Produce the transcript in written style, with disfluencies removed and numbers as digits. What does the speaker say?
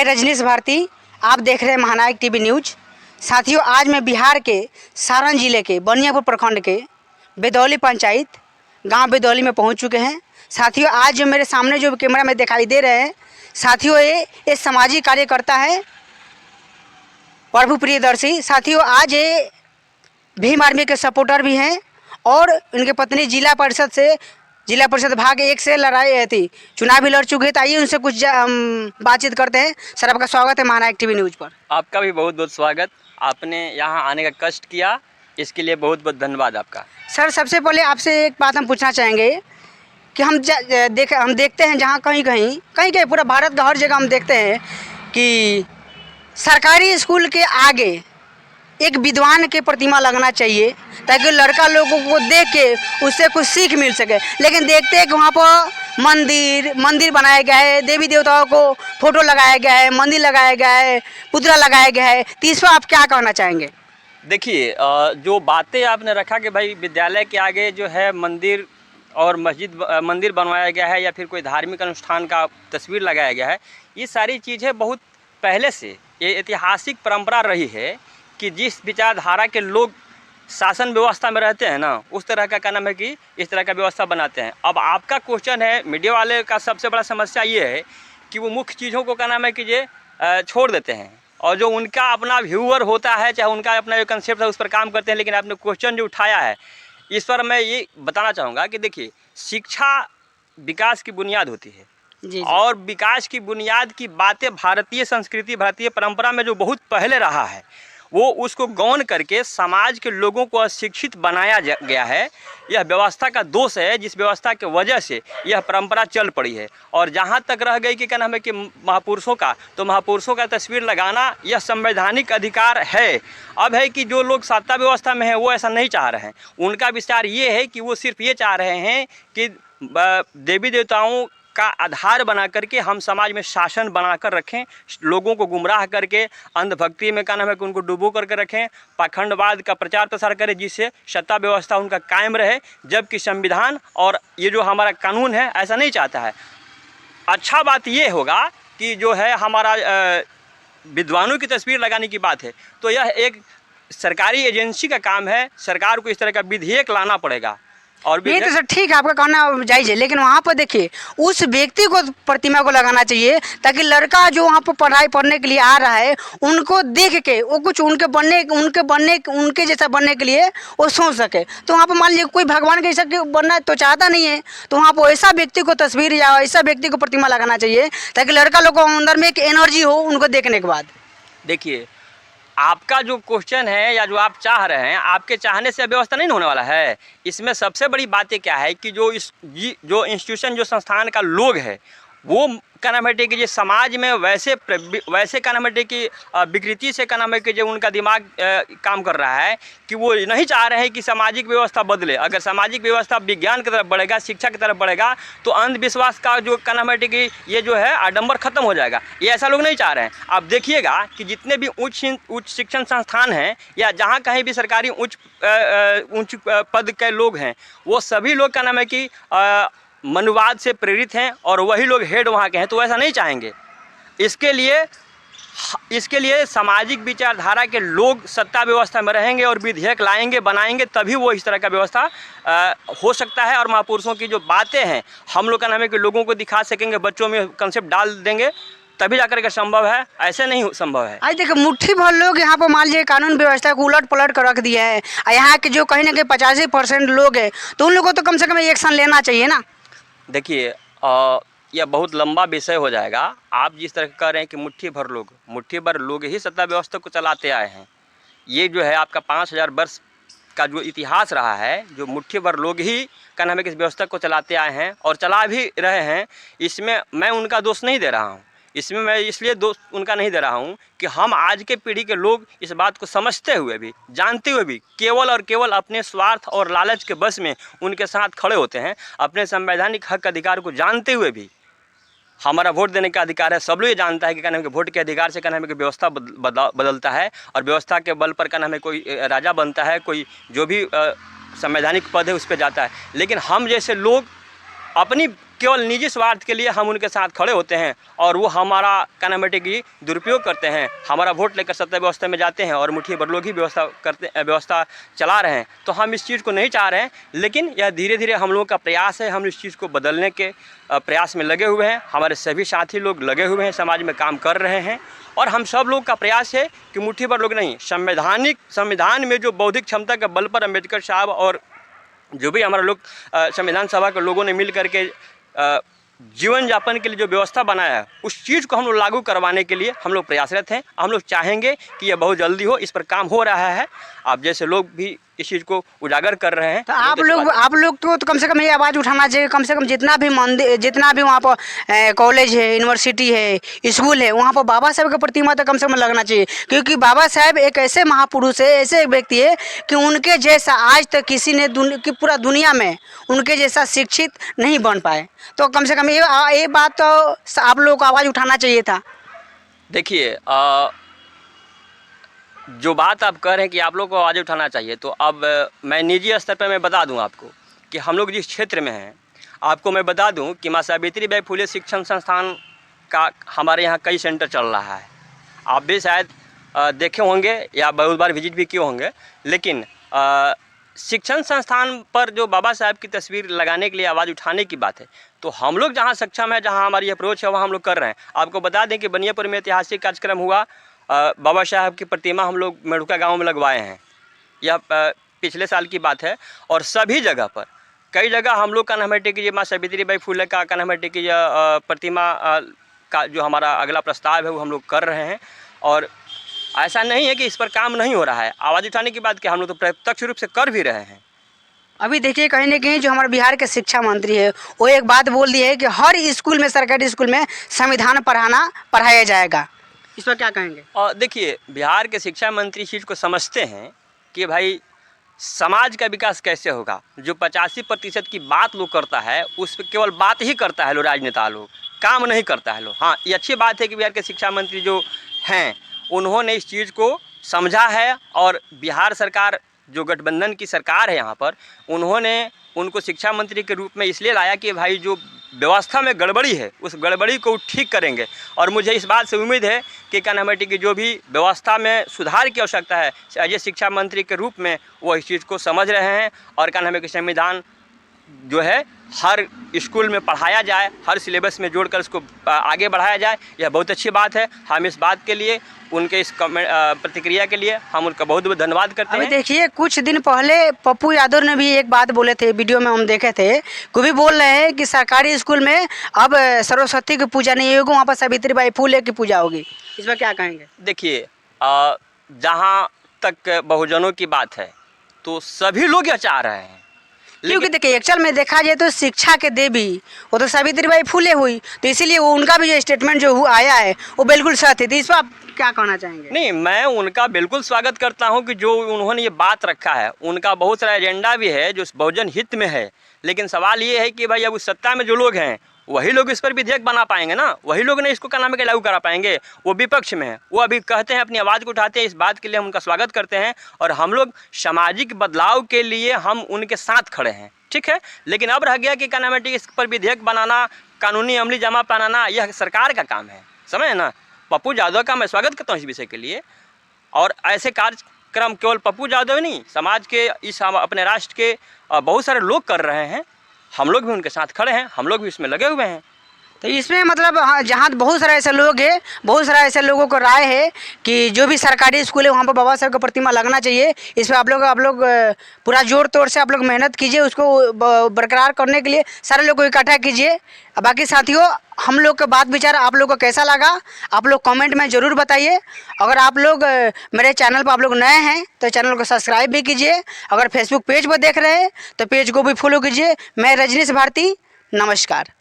मैं रजनीश भारती, आप देख रहे हैं महानायक टीवी न्यूज। साथियों, आज मैं बिहार के सारण जिले के बनियापुर प्रखंड के बेदौली पंचायत गांव बेदौली में पहुंच चुके हैं। साथियों, आज जो मेरे सामने जो कैमरा में दिखाई दे रहे हैं, साथियों ये सामाजिक कार्यकर्ता है प्रभु प्रियदर्शी। साथियों, आज ये भीम आर्मी के सपोर्टर भी हैं और उनके पत्नी जिला परिषद भाग 1 से लड़ाई थी, चुनाव भी लड़ चुके थे। आइए उनसे कुछ बातचीत करते हैं। सर, आपका स्वागत है महानायक टीवी न्यूज़ पर। आपका भी बहुत बहुत स्वागत। आपने यहाँ आने का कष्ट किया, इसके लिए बहुत बहुत धन्यवाद आपका। सर, सबसे पहले आपसे एक बात हम पूछना चाहेंगे कि हम देखते हैं जहाँ कहीं पूरा भारत का हर जगह हम देखते हैं कि सरकारी स्कूल के आगे एक विद्वान की प्रतिमा लगना चाहिए ताकि लड़का लोगों को देख के उससे कुछ सीख मिल सके। लेकिन देखते हैं कि वहाँ पर मंदिर बनाया गया है, देवी देवताओं को फोटो लगाया गया है, मंदिर लगाया गया है, पुतला लगाया गया है। तो इस पर आप क्या कहना चाहेंगे? देखिए, जो बातें आपने रखा कि भाई विद्यालय के आगे जो है मंदिर और मंदिर बनवाया गया है या फिर कोई धार्मिक अनुष्ठान का तस्वीर लगाया गया है, ये सारी चीज़ें बहुत पहले से ये ऐतिहासिक परंपरा रही है कि जिस विचारधारा के लोग शासन व्यवस्था में रहते हैं ना, उस तरह का क्या नाम है कि इस तरह का व्यवस्था बनाते हैं। अब आपका क्वेश्चन है, मीडिया वाले का सबसे बड़ा समस्या ये है कि वो मुख्य चीज़ों को क्या नाम है कि ये छोड़ देते हैं और जो उनका अपना व्यूअर होता है, चाहे उनका अपना जो कंसेप्ट है, उस पर काम करते हैं। लेकिन आपने क्वेश्चन जो उठाया है, इस पर मैं ये बताना चाहूँगा कि देखिए, शिक्षा विकास की बुनियाद होती है जी। और विकास की बुनियाद की बातें भारतीय संस्कृति, भारतीय परंपरा में जो बहुत पहले रहा है, वो उसको गौण करके समाज के लोगों को अशिक्षित बनाया गया है। यह व्यवस्था का दोष है, जिस व्यवस्था के वजह से यह परंपरा चल पड़ी है। और जहाँ तक रह गई कि क्या नाम है कि महापुरुषों का, तो महापुरुषों का तस्वीर लगाना यह संवैधानिक अधिकार है। अब है कि जो लोग सत्ता व्यवस्था में हैं वो ऐसा नहीं चाह रहे हैं। उनका विचार ये है कि वो सिर्फ ये चाह रहे हैं कि देवी देवताओं का आधार बना करके हम समाज में शासन बनाकर रखें, लोगों को गुमराह करके अंधभक्ति में क्या नाम है कि उनको डुबो करके रखें, पाखंडवाद का प्रचार प्रसार करें, जिससे सत्ता व्यवस्था उनका कायम रहे। जबकि संविधान और ये जो हमारा कानून है ऐसा नहीं चाहता है। अच्छा बात ये होगा कि जो है हमारा विद्वानों की तस्वीर लगाने की बात है, तो यह एक सरकारी एजेंसी का काम है। सरकार को इस तरह का विधेयक लाना पड़ेगा। और ये तो सर ठीक है, आपका कहना जायज़ है। लेकिन वहाँ पर देखिए, उस व्यक्ति को प्रतिमा को लगाना चाहिए ताकि लड़का जो वहाँ पर पढ़ने के लिए आ रहा है, उनको देख के वो कुछ उनके जैसा बनने के लिए वो सोच सके। तो वहाँ पर मान लीजिए कोई भगवान के जैसा बनना तो चाहता नहीं है, तो वहाँ पर ऐसा व्यक्ति को तस्वीर या ऐसा व्यक्ति को प्रतिमा लगाना चाहिए ताकि लड़का लोग को अंदर में एक एनर्जी हो उनको देखने के बाद। देखिए, आपका जो क्वेश्चन है या जो आप चाह रहे हैं, आपके चाहने से व्यवस्था नहीं होने वाला है। इसमें सबसे बड़ी बातें क्या है कि जो इंस्टीट्यूशन, जो संस्थान का लोग है, वो क्या नाम है कि ये समाज में वैसे क्या नाम है कि विकृति से क्या नाम है कि जो उनका दिमाग काम कर रहा है कि वो नहीं चाह रहे हैं कि सामाजिक व्यवस्था बदले। अगर सामाजिक व्यवस्था विज्ञान की तरफ बढ़ेगा, शिक्षा की तरफ बढ़ेगा, तो अंधविश्वास का जो क्या नाम है कि ये जो है आडंबर खत्म हो जाएगा। ये ऐसा लोग नहीं चाह रहे हैं। आप देखिएगा कि जितने भी उच्च शिक्षण संस्थान हैं या जहाँ कहीं भी सरकारी उच्च पद के लोग हैं, वो सभी लोग क्या नाम है कि मनुवाद से प्रेरित हैं और वही लोग हेड वहाँ के हैं। तो ऐसा नहीं चाहेंगे। इसके लिए सामाजिक विचारधारा के लोग सत्ता व्यवस्था में रहेंगे और विधेयक लाएंगे, बनाएंगे, तभी वो इस तरह का व्यवस्था हो सकता है। और महापुरुषों की जो बातें हैं हम लोग का नाम है कि लोगों को दिखा सकेंगे, बच्चों में कंसेप्ट डाल देंगे, तभी जाकर के संभव है। ऐसे नहीं संभव है। आज देखिए, मुट्ठी भर लोग यहाँ पर मान लीजिए कानून व्यवस्था को उलट पलट कर रख दिया है। यहाँ के जो कहीं ना कहीं 85% लोग हैं, तो उन लोगों को तो कम से कम एक्शन लेना चाहिए ना। देखिए, यह बहुत लंबा विषय हो जाएगा। आप जिस तरह कह रहे हैं कि मुट्ठी भर लोग ही सत्ता व्यवस्था को चलाते आए हैं, ये जो है आपका 5000 वर्ष का जो इतिहास रहा है, जो मुट्ठी भर लोग ही क्या नाम है कि इस व्यवस्था को चलाते आए हैं और चला भी रहे हैं। इसमें मैं उनका दोष नहीं दे रहा हूँ। इसमें मैं इसलिए दोष उनका नहीं दे रहा हूँ कि हम आज के पीढ़ी के लोग इस बात को समझते हुए भी, जानते हुए भी, केवल और केवल अपने स्वार्थ और लालच के बस में उनके साथ खड़े होते हैं। अपने संवैधानिक हक अधिकार को जानते हुए भी, हमारा वोट देने का अधिकार है, सब लोग ये जानता है कि क्या नाम है कि वोट के अधिकार से क्या नाम है कि व्यवस्था बदलता है और व्यवस्था के बल पर क्या नाम है कोई राजा बनता है, कोई जो भी संवैधानिक पद है उस पर जाता है। लेकिन हम जैसे लोग अपनी केवल निजी स्वार्थ के लिए हम उनके साथ खड़े होते हैं और वो हमारा कनेक्टिविटी की दुरुपयोग करते हैं, हमारा वोट लेकर सत्ता व्यवस्था में जाते हैं और मुट्ठी भर लोग ही व्यवस्था चला रहे हैं। तो हम इस चीज़ को नहीं चाह रहे हैं, लेकिन यह धीरे धीरे हम लोगों का प्रयास है, हम इस चीज़ को बदलने के प्रयास में लगे हुए हैं। हमारे सभी साथी लोग लगे हुए हैं, समाज में काम कर रहे हैं और हम सब लोग का प्रयास है कि मुट्ठी भर लोग नहीं, संविधान में जो बौद्धिक क्षमता के बल पर अम्बेडकर साहब और जो भी हमारे लोग संविधान सभा के लोगों ने मिल करके जीवन यापन के लिए जो व्यवस्था बनाया है, उस चीज़ को हम लोग लागू करवाने के लिए हम लोग प्रयासरत हैं। हम लोग चाहेंगे कि यह बहुत जल्दी हो, इस पर काम हो रहा है। आप जैसे लोग भी इस चीज़ को उजागर कर रहे हैं। तो आप लोग तो कम से कम ये आवाज़ उठाना चाहिए, कम से कम जितना भी मंदिर, जितना भी वहाँ पर कॉलेज है, यूनिवर्सिटी है, स्कूल है, वहाँ पर बाबा साहब का प्रतिमा तो कम से कम लगना चाहिए। क्योंकि बाबा साहब एक ऐसे महापुरुष है, ऐसे एक व्यक्ति है कि उनके जैसा आज तक किसी ने की पूरा दुनिया में उनके जैसा शिक्षित नहीं बन पाए। तो कम से कम ये बात तो आप लोगों को आवाज़ उठाना चाहिए था। देखिए, जो बात आप कह रहे हैं कि आप लोग को आवाज़ उठाना चाहिए, तो अब मैं निजी स्तर पर मैं बता दूं आपको कि हम लोग जिस क्षेत्र में हैं, आपको मैं बता दूं कि माँ सावित्रीबाई फुले शिक्षण संस्थान का हमारे यहाँ कई सेंटर चल रहा है। आप भी शायद देखे होंगे या बहुत बार विजिट भी किए होंगे। लेकिन शिक्षण संस्थान पर जो बाबा साहब की तस्वीर लगाने के लिए आवाज़ उठाने की बात है, तो हम लोग जहाँ सक्षम है, जहाँ हमारी अप्रोच है, वहाँ हम लोग कर रहे हैं। आपको बता दें कि बनियापुर में ऐतिहासिक कार्यक्रम हुआ, बाबा साहब की प्रतिमा हम लोग मेढ़ुका गांव में लगवाए हैं। यह पिछले साल की बात है और सभी जगह पर कई जगह हम लोग कन्हमट्टी की माँ सावित्रीबाई फुले का कन्हमट्टी की प्रतिमा का जो हमारा अगला प्रस्ताव है वो हम लोग कर रहे हैं। और ऐसा नहीं है कि इस पर काम नहीं हो रहा है। आवाज़ उठाने की बात कि हम लोग तो प्रत्यक्ष रूप से कर भी रहे हैं। अभी देखिए कहीं ना कहीं जो हमारे बिहार के शिक्षा मंत्री है वो एक बात बोल दी है कि हर स्कूल में, सरकारी स्कूल में संविधान पढ़ाया जाएगा। इस पर क्या कहेंगे? और देखिए, बिहार के शिक्षा मंत्री चीज़ को समझते हैं कि भाई समाज का विकास कैसे होगा। जो 85% की बात लोग करता है उस पर केवल बात ही करता है लोग, राजनेता लोग काम नहीं करता है लोग। हाँ, ये अच्छी बात है कि बिहार के शिक्षा मंत्री जो हैं उन्होंने इस चीज़ को समझा है और बिहार सरकार जो गठबंधन की सरकार है यहाँ पर, उन्होंने उनको शिक्षा मंत्री के रूप में इसलिए लाया कि भाई जो व्यवस्था में गड़बड़ी है उस गड़बड़ी को ठीक करेंगे। और मुझे इस बात से उम्मीद है कि कन्हमट्टी की जो भी व्यवस्था में सुधार की आवश्यकता है, एज ए शिक्षा मंत्री के रूप में वो इस चीज़ को समझ रहे हैं और कन्हमट्टी संविधान जो है हर स्कूल में पढ़ाया जाए, हर सिलेबस में जोड़कर उसको आगे बढ़ाया जाए। यह बहुत अच्छी बात है। हम इस बात के लिए, उनके इस प्रतिक्रिया के लिए हम उनका बहुत बहुत धन्यवाद करते हैं। अभी देखिए कुछ दिन पहले पप्पू यादव ने भी एक बात बोले थे, वीडियो में हम देखे थे, वो भी बोल रहे हैं कि सरकारी स्कूल में अब सरस्वती की पूजा नहीं होगी, वहाँ पर सावित्रीबाई फुले की पूजा होगी। इस पर क्या कहेंगे? देखिए, जहाँ तक बहुजनों की बात है तो सभी लोग यह चाह रहे हैं, क्योंकि देखिए एक्चुअल में देखा जाए तो शिक्षा के देवी वो तो सावित्रीबाई फुले हुई, तो इसीलिए वो उनका भी जो स्टेटमेंट जो आया है वो बिल्कुल सही थी। इस पर आप क्या कहना चाहेंगे? नहीं, मैं उनका बिल्कुल स्वागत करता हूं कि जो उन्होंने ये बात रखा है। उनका बहुत सारा एजेंडा भी है जो बहुजन हित में है, लेकिन सवाल ये है कि भाई अब उस सत्ता में जो लोग हैं वही लोग इस पर विधेयक बना पाएंगे ना, वही लोग ने इसको क्या नाम है लागू करा पाएंगे। वो विपक्ष में है, वो अभी कहते हैं, अपनी आवाज़ को उठाते हैं। इस बात के लिए हम उनका स्वागत करते हैं और हम लोग सामाजिक बदलाव के लिए हम उनके साथ खड़े हैं, ठीक है। लेकिन अब रह गया कि क्या नाम है इस पर विधेयक बनाना, कानूनी अमली जमा बनाना, यह सरकार का काम है, समझे ना। पप्पू यादव का मैं स्वागत करता हूँ इस विषय के लिए। और ऐसे कार्यक्रम केवल पप्पू यादव नहीं, समाज के इस अपने राष्ट्र के बहुत सारे लोग कर रहे हैं। हम लोग भी उनके साथ खड़े हैं, हम लोग भी इसमें लगे हुए हैं। तो इसमें मतलब हाँ, जहाँ बहुत सारे ऐसे लोग हैं, बहुत सारा ऐसे लोगों को राय है कि जो भी सरकारी स्कूल है वहाँ पर बाबा साहब का प्रतिमा लगना चाहिए। इस पर आप लोग पूरा जोर तोड़ से आप लोग मेहनत कीजिए, उसको बरकरार करने के लिए सारे लोग को इकट्ठा कीजिए। बाकी साथियों, हम लोग का बात विचार आप लोग को कैसा लगा आप लोग कमेंट में ज़रूर बताइए। अगर आप लोग मेरे चैनल पर आप लोग नए हैं तो चैनल को सब्सक्राइब भी कीजिए। अगर फेसबुक पेज पर देख रहे हैं तो पेज को भी फॉलो कीजिए। मैं रजनीश भारती, नमस्कार।